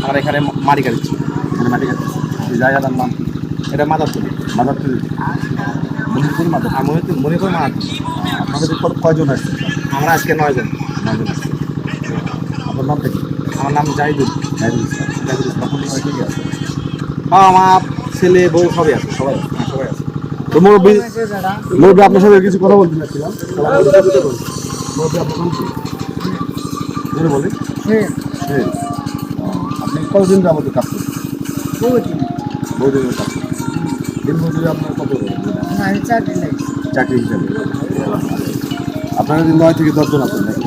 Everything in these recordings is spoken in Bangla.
আমার এখানে মাটি কাটছি, মানে মাটি কাটছি এই জায়গাটার নাম এটা মাদারতুলি। মাদারতুলি মনিপুর মাদার মনিপুর মাদার। আপনাদের কয়জন আসছে? আমরা আজকে 9 জন। আসছে। আপনার নামটা কি? আমার নাম জাহিদুল। জাহিদুল ইসলাম। কি আছে? আমার ছেলে বউ সবাই আছে, সবাই আছে। তো মুরব্বী আপনার সাথে কিছু কথা বলতে চাচ্ছিলাম। মুরব্বী আপনার নাম কি বলেন? আপনি কতদিন আমাদের কাজ করছেন? বহুদিনের কাজ করছেন। দিন মজুরি আপনার কত? চাকরি হিসাবে আপনারা 9 থেকে 10 জন আছেন নাকি?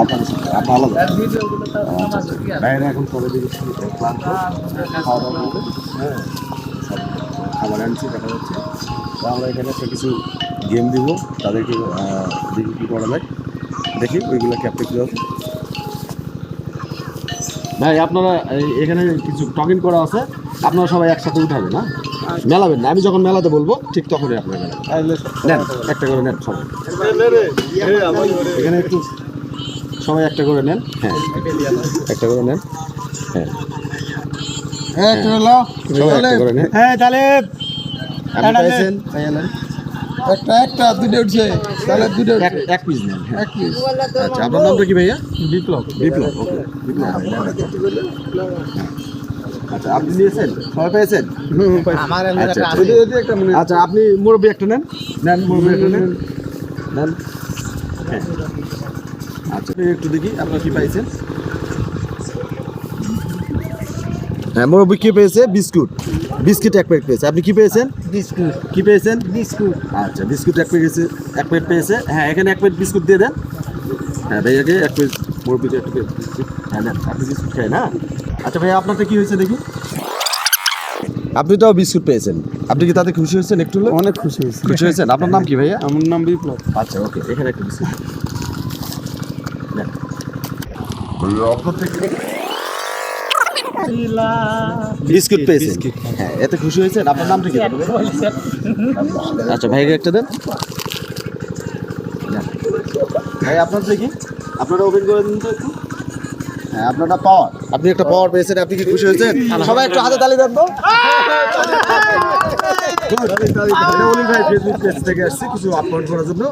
আপনার আলাদা বাইরে এখন পরে দিকে ক্লান্ত খাওয়া দাওয়া করবে। হ্যাঁ, খাবার আনছি দেখা যাচ্ছে। আমরা এখানে একটা কিছু গেম দিব তাদেরকে, দেখি কী করা যায়, দেখি ওইগুলো ক্যাপ্টে কী হবে। ভাই আপনারা এখানে কিছু টকিং করা আছে, আপনারা সবাই একসাথে উঠাবেন না, মেলাবেন না। আমি যখন মেলাতে বলবো ঠিক তখনই আপনারা নেন, একটা করে নেন সবাই। এখানে একটু সবাই একটা করে নেন। হ্যাঁ, একটা করে নেন। হ্যাঁ, সবাই একটা করে নেন। হ্যাঁ, তাহলে একটা দুটো উঠছে, তাহলে দুটো এক পিস নেন। এক পিস। আচ্ছা, আপনার নামটা কি ভাইয়া? বিপ্লব। বিপ্লব, ওকে বিপ্লব। আচ্ছা, আপনি নিয়েছেন? সবাই পেয়েছেন? আচ্ছা, আপনি মুরব্বী একটা নেন। মুরব্বী একটা নেন। হ্যাঁ, আচ্ছা একটু দেখি আপনারা কি পাইছেন। হ্যাঁ, মুরব্বী কি পেয়েছে? বিস্কুট এক প্যাকেট পেয়েছে। আপনি কি পেয়েছেন? বিস্কুট। কি পেয়েছেন? বিস্কুট। আচ্ছা, বিস্কুট এক প্যাকেট পেয়েছে। হ্যাঁ, এখানে এক প্যাকেট বিস্কুট দিয়ে দেন। হ্যাঁ ভাইয়াকে এক প্যাকেট, মুরব্বীকে এক প্যাকেট বিস্কুট। হ্যাঁ দেন, আপনি বিস্কুট খাই না। আচ্ছা ভাইয়া, আপনারটা কি হয়েছে দেখি? আপনি তো বিস্কুট পেয়েছেন, আপনি কি তাতে খুশি হয়েছেন? একটু অনেক খুশি হয়েছি। খুশি হয়েছেন? আপনার নাম কি ভাইয়া? আমার নাম বিপ্লব। আচ্ছা, ওকে, এখানে একটা বিস্কুট বিস্কুট পেয়েছেন। হ্যাঁ, এতে খুশি হয়েছেন? আপনার নামটা কি? আচ্ছা, ভাইকে একটা দেন। ভাই আপনার দেখি, আপনারা ওপেন করে দিন তো একটু। হ্যাঁ, আপনারটা পাওয়ার, আপনি একটা পাওয়ার পেয়েছেন। আপনি কি খুশি হয়েছেন? সবাই একটু হাতে তালি দেন তো। অলি ভাই ফেসবুক পেজ থেকে আসছে কিছু আপলোড করার জন্য,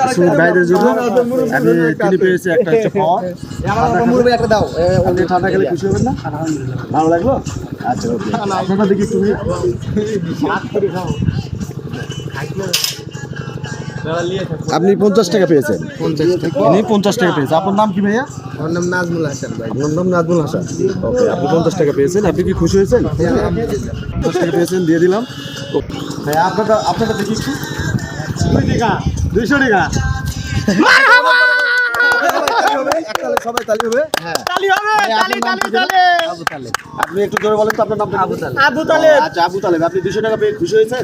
কিছু ভাইদের জন্য। তিনি পেয়েছে একটা হচ্ছে পাওয়ার। একটা দাও। আপনি ঠান্ডা খেলে খুশি হবেন না? ভালো লাগলো? আচ্ছা, ওকে। আপনারা দেখি তুমি আপনি 50 টাকা পেয়েছেন। 50 টাকা পেয়েছেন। আপনার নাম কি ভাইয়া? আমার নাম নাজমুল হাসান ভাই। আপনার নাম নাজমুল হাসান। ওকে, আপনি 50 টাকা পেয়েছেন। আপনি কি খুশি হয়েছেন? 50 টাকা পেয়েছেন, দিয়ে দিলাম। ভাই আপনারটা দেখি একটু। 200 টাকা। সবাই তালি হবে। হ্যাঁ, আপনি একটু জোরে বলেন তো আপনার নামটা? আবু তালেব। আচ্ছা, আবু তালেব, আপনি 200 টাকা পেয়ে খুশি হয়েছেন?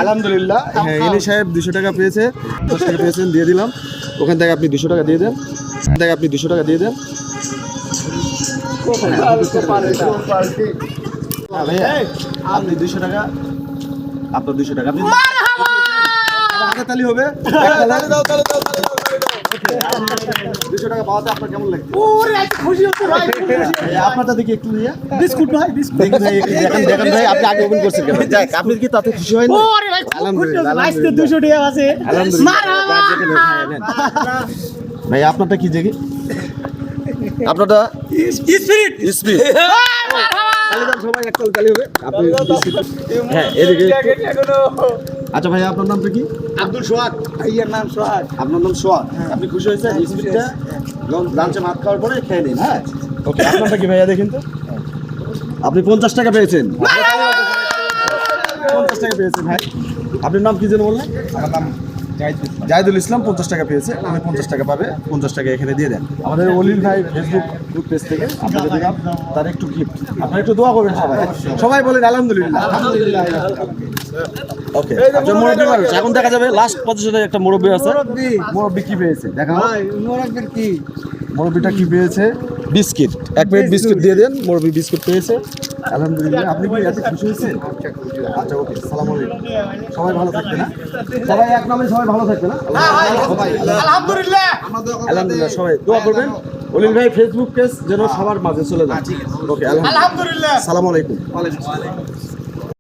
আলহামদুলিল্লাহ। হ্যাঁ, ইনি সাহেব 200 টাকা পেয়েছে। 50 টাকা পেয়েছেন, দিয়ে দিলাম। ওখান থেকে আপনি 200 টাকা দিয়ে দেন। আপনি 200 টাকা দিয়ে দেন। আপনি 200 টাকা, আপনার 200 টাকা। আপনি হাতে তালি হবে। 200 টাকা পাওয়াতে আপনার কেমন লাগছে? আপনারটা দেখি একটু নিয়ে। বিস্কুট ভাই, দেখেন ভাই, আপনি আগে ওপেন করছেন কেন? আপনি কি তাতে খুশি হয়নি? ভাই আপনারটা কি দেখি? আপনারটা স্পিরিট। সবাই একটা তালি হবে। আপনি হ্যাঁ, এদিকে। আচ্ছা ভাই, আপনার নামটা কি? আব্দুল সোহাগ। ভাইয়ের নাম সোহাগ। আপনার নাম সোহাগ। আপনি খুশি হয়েছেন? স্পিরিটটা লাঞ্চে ভাত খাওয়ার পরে খেয়ে নিন। হ্যাঁ, ওকে। আপনারটা কি ভাইয়া দেখেন তো? আপনি 50 টাকা পেয়েছেন। 50 টাকা পেয়েছেন ভাই। আপনার নাম কি যেন বললেন? আমার নাম জাহিদুল ইসলাম। 50 টাকা পেয়েছে। উনি 50 টাকা পাবে। 50 টাকা এখানে দিয়ে দেন। আমাদের অলিল ভাই ফেসবুক পেজ থেকে আপনাদের দিলাম তার একটু গিফট। আপনারা একটু দোয়া করবেন সবাই বলেন আলহামদুলিল্লাহ। ওকে, আচ্ছা মুরব্বি মানুষ এখন দেখা যাবে লাস্ট পজিশনে একটা মুরব্বি আছে। মুরব্বি কি পেয়েছে দেখা হয়? মুরব্বিটা কি পেয়েছে? বিস্কিট। এক প্লেট বিস্কুট দিয়ে দেন। মুরব্বি বিস্কুট পেয়েছে। আলহামদুলিল্লাহ। আপনি কি এত খুশি হয়েছেন? আচ্ছা, ওকে, আসসালামু আলাইকুম। সবাই ভালো থাকবে না? সবাই এক নামে সবাই ভালো থাকবে না? সবাই আলহামদুলিল্লাহ। আলহামদুলিল্লাহ, সবাই দোয়া করবেন অলিল ভাই ফেসবুক পেজ যেন সবার মাঝে চলে যায়। ওকে, আলহামদুলিল্লাহ, আলহামদুলিল্লাহ। আসসালামু আলাইকুম।